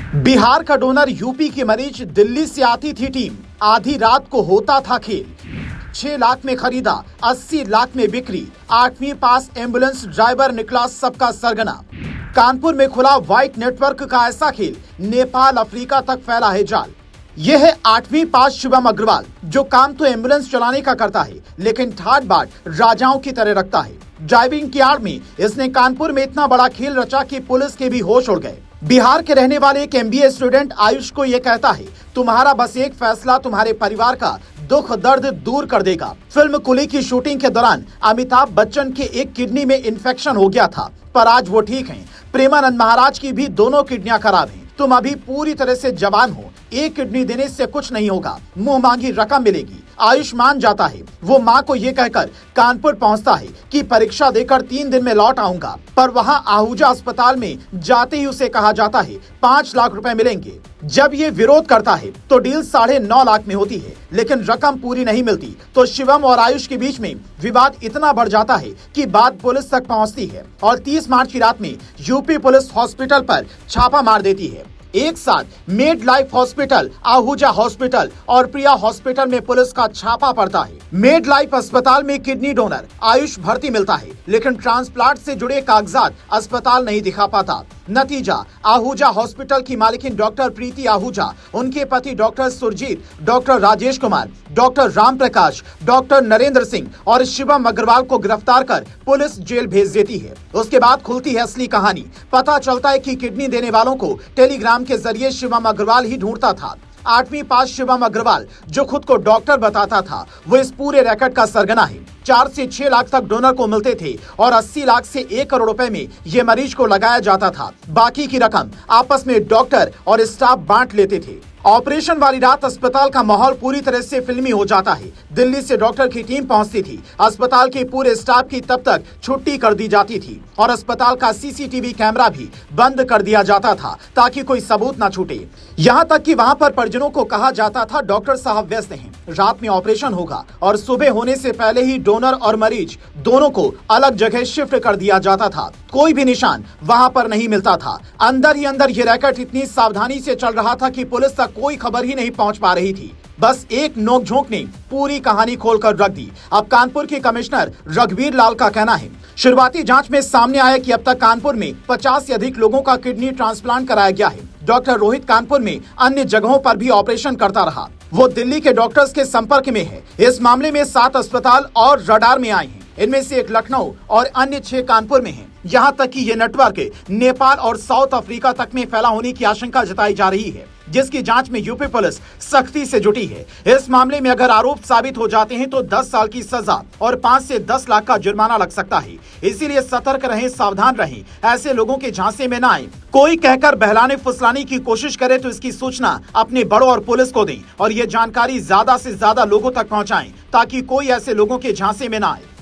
बिहार का donor UP की मरीज, दिल्ली से आती थी टीम, आधी रात को होता था खेल। 6 लाख में खरीदा, 80 लाख में बिक्री, 8वीं पास एम्बुलेंस ड्राइवर निकला सबका सरगना। कानपुर में खुला व्हाइट नेटवर्क का ऐसा खेल, नेपाल अफ्रीका तक फैला है जाल। यह है 8वीं पास शुभम अग्रवाल, जो काम तो एम्बुलेंस चलाने का करता है, लेकिन ठाट बाट राजाओं की तरह रखता है। ड्राइविंग की आड़ में इसने कानपुर में इतना बड़ा खेल रचा कि पुलिस के भी होश उड़ गए। बिहार के रहने वाले एक MBA स्टूडेंट आयुष को यह कहता है, तुम्हारा बस एक फैसला तुम्हारे परिवार का दुख दर्द दूर कर देगा। फिल्म कुली की शूटिंग के दौरान अमिताभ बच्चन के एक किडनी में इन्फेक्शन हो गया था, पर आज वो ठीक हैं। प्रेमानंद महाराज की भी दोनों किडनियां खराब हैं। तुम अभी पूरी तरह से जवान हो, एक किडनी देने से कुछ नहीं होगा, मुंह मांगी रकम मिलेगी। आयुष मान जाता है। वो मां को ये कहकर कानपुर पहुंचता है कि परीक्षा देकर 3 दिन में लौट आऊंगा, पर वहां आहूजा अस्पताल में जाते ही उसे कहा जाता है 5 लाख रुपए मिलेंगे। जब ये विरोध करता है तो डील 9.5 लाख में होती है, लेकिन रकम पूरी नहीं मिलती तो शिवम और आयुष के बीच में विवाद इतना बढ़ जाता है कि बात पुलिस तक पहुंचती है और 30 मार्च की रात में यूपी पुलिस हॉस्पिटल पर छापा मार देती है। एक साथ made life hospital, Ahuja hospital और प्रिया हॉस्पिटल में पुलिस का छापा पड़ता है। मेड लाइफ अस्पताल में किडनी डोनर आयुष भर्ती मिलता है, लेकिन ट्रांसप्लांट से जुड़े कागजात अस्पताल नहीं दिखा पाता। नतीजा, आहूजा हॉस्पिटल की मालिकिन डॉक्टर प्रीति आहूजा, उनके पति doctor Surjit, doctor Rajesh Kumar, doctor Ram Prakash, doctor Narendra Singh और शिवम अग्रवाल को गिरफ्तार कर पुलिस जेल भेज देती है। उसके बाद खुलती है असली कहानी। पता चलता है कि किडनी देने वालों को टेलीग्राम के जरिए शिवम अग्रवाल ही ढूंढता था। 8वीं पास शिवम अग्रवाल, जो खुद को डॉक्टर बताता था, वो इस पूरे रैकेट का सरगना है। 4 से 6 लाख तक डोनर को मिलते थे और 80 लाख से 1 करोड़ रुपए में ये मरीज को लगाया जाता था। बाकी की रकम आपस में डॉक्टर और स्टाफ बांट लेते थे। ऑपरेशन वाली रात अस्पताल का माहौल पूरी तरह से फिल्मी हो जाता है। दिल्ली से डॉक्टर की टीम पहुंचती थी। अस्पताल के पूरे स्टाफ की तब तक छुट्टी कर दी जाती थी और अस्पताल का CCTV कैमरा भी बंद कर दिया जाता था ताकि कोई सबूत न छूटे। यहाँ तक कि वहाँ पर परिजनों को कहा जाता था, डॉक्टर साहब व्यस्त हैं, रात में ऑपरेशन होगा, और सुबह होने से पहले ही डोनर और मरीज दोनों को अलग जगह शिफ्ट कर दिया जाता था। कोई भी निशान वहाँ पर नहीं मिलता था। अंदर ही अंदर ये रैकेट इतनी सावधानी से चल रहा था कि पुलिस तक कोई खबर ही नहीं पहुँच पा रही थी। बस एक नोकझोंक ने पूरी कहानी खोलकर रख दी। अब कानपुर के कमिश्नर रघुवीर लाल का कहना है, शुरुआती जांच में सामने आया कि अब तक कानपुर में 50 से अधिक लोगों का किडनी ट्रांसप्लांट कराया गया है। डॉक्टर रोहित कानपुर में अन्य जगहों पर भी ऑपरेशन करता रहा। वो दिल्ली के डॉक्टर्स के संपर्क में है। इस मामले में 7 अस्पताल और रडार में आए हैं। इनमें से 1 लखनऊ और अन्य 6 कानपुर में हैं। यहाँ तक कि ये नेटवर्क नेपाल और साउथ अफ्रीका तक में फैला होने की आशंका जताई जा रही है, जिसकी जांच में यूपी पुलिस सख्ती से जुटी है। इस मामले में अगर आरोप साबित हो जाते हैं तो 10 साल की सजा और 5 से 10 लाख का जुर्माना लग सकता है। इसीलिए सतर्क रहें, सावधान रहें, ऐसे लोगों के झांसे में न आए। कोई कहकर बहलाने फुसलाने की कोशिश करे तो इसकी सूचना अपने बड़ों और पुलिस को दें और ये जानकारी ज्यादा से ज्यादा लोगों तक पहुँचाएं, ताकि कोई ऐसे लोगों के झांसे में न आए।